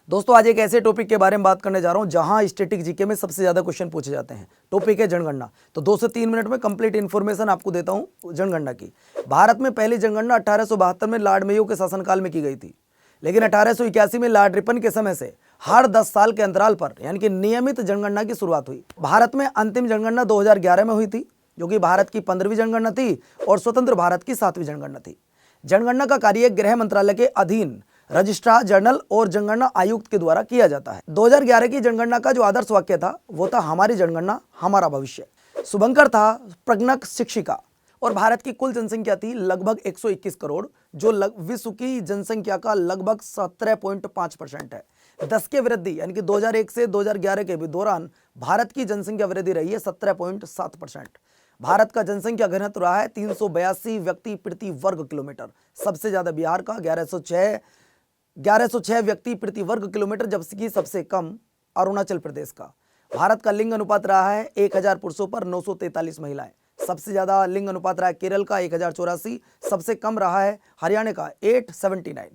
दोस्तों आज एक ऐसे टॉपिक के बारे में बात करने जा रहा हूं जहां स्टैटिक जीके में सबसे ज्यादा क्वेश्चन पूछे जाते हैं। टॉपिक है जनगणना। तो 2 से 3 मिनट में कंप्लीट इन्फॉर्मेशन आपको देता हूं जनगणना की। भारत में पहली जनगणना 1872 में लॉर्ड मेयो के शासनकाल में की गई थी, लेकिन 1881 में लॉर्ड रिपन के समय से हर 10 साल के अंतराल पर यानी कि नियमित जनगणना की शुरुआत हुई। भारत में अंतिम जनगणना 2011 में हुई थी, जो कि भारत की 15वीं जनगणना थी और स्वतंत्र भारत की 7वीं जनगणना थी। जनगणना का कार्य गृह मंत्रालय के अधीन रजिस्ट्रार जनरल और जनगणना आयुक्त के द्वारा किया जाता है। 2011 की जनगणना का जो आदर्श वाक्य था वो था हमारी जनगणना हमारा भविष्य। शुभंकर था प्रज्ञक शिक्षिका और भारत की कुल जनसंख्या थी लगभग 121 करोड़, जो विश्व की जनसंख्या का लगभग 17.5% है। 10 के वृद्धि यानी कि 2001 से 2011 के भी दौरान भारत की जनसंख्या वृद्धि रही है 17.7%। भारत का जनसंख्या घनत्व रहा है 382 व्यक्ति प्रति वर्ग किलोमीटर। सबसे ज्यादा बिहार का 1106 व्यक्ति प्रति वर्ग किलोमीटर, जबकि सबसे कम अरुणाचल प्रदेश का। भारत का लिंग अनुपात रहा है 1000 पुरुषों पर 943 महिलाएं। सबसे ज्यादा लिंग अनुपात रहा है केरल का 1084, सबसे कम रहा है हरियाणा का 879।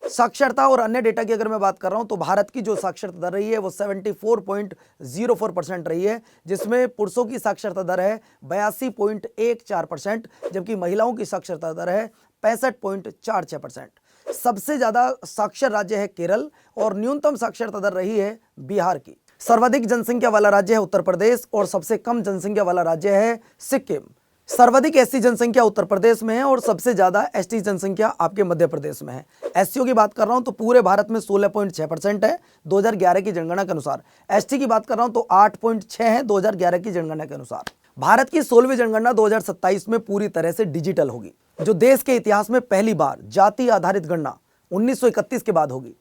साक्षरता और अन्य डेटा की अगर मैं बात कर रहा हूं तो भारत की जो साक्षरता दर रही है वो 74.04% रही है, जिसमें पुरुषों की साक्षरता दर है 82.14%, जबकि महिलाओं की साक्षरता दर है 65.46%। सबसे ज्यादा साक्षर राज्य है केरल और न्यूनतम साक्षरता दर रही है बिहार की। सर्वाधिक जनसंख्या वाला राज्य है उत्तर प्रदेश और सबसे कम जनसंख्या वाला राज्य है सिक्किम। सर्वाधिक एससी जनसंख्या उत्तर प्रदेश में है और सबसे ज्यादा एसटी जनसंख्या आपके मध्य प्रदेश में है। एससीओ की बात कर रहा हूं तो पूरे भारत में 16.6% है 2011 की जनगणना के अनुसार। एसटी की बात कर रहा हूं तो 8.6 है 2011 की जनगणना के अनुसार। भारत की 16वीं जनगणना 2027 में पूरी तरह से डिजिटल होगी, जो देश के इतिहास में पहली बार जाति आधारित गणना 1931 के बाद होगी।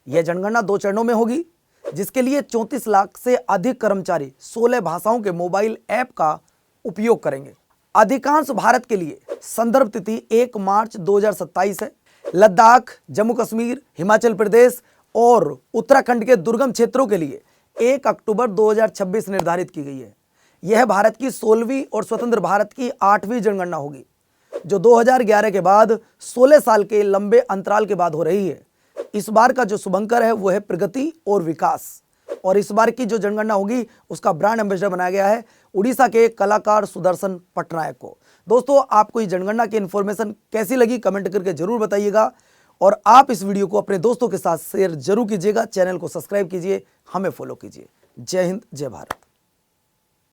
यह जनगणना 2 चरणों में होगी, जिसके लिए 34 लाख से अधिक कर्मचारी 16 भाषाओं के मोबाइल ऐप का उपयोग करेंगे। अधिकांश भारत के लिए संदर्भ तिथि 1 मार्च 2027 है। लद्दाख, जम्मू कश्मीर, हिमाचल प्रदेश और उत्तराखंड के दुर्गम क्षेत्रों के लिए 1 अक्टूबर 2026 निर्धारित की गई है। यह भारत की 16वीं और स्वतंत्र भारत की 8वीं जनगणना होगी, जो 2011 के बाद 16 साल के लंबे अंतराल के बाद हो रही है। इस बार का जो शुभंकर है वो है प्रगति और विकास, और इस बार की जो जनगणना होगी उसका ब्रांड एम्बेसडर बनाया गया है उड़ीसा के कलाकार सुदर्शन पटनायक को। दोस्तों आपको ये जनगणना की इन्फॉर्मेशन कैसी लगी कमेंट करके जरूर बताइएगा, और आप इस वीडियो को अपने दोस्तों के साथ शेयर जरूर कीजिएगा। चैनल को सब्सक्राइब कीजिए, हमें फॉलो कीजिए। जय हिंद, जय भारत।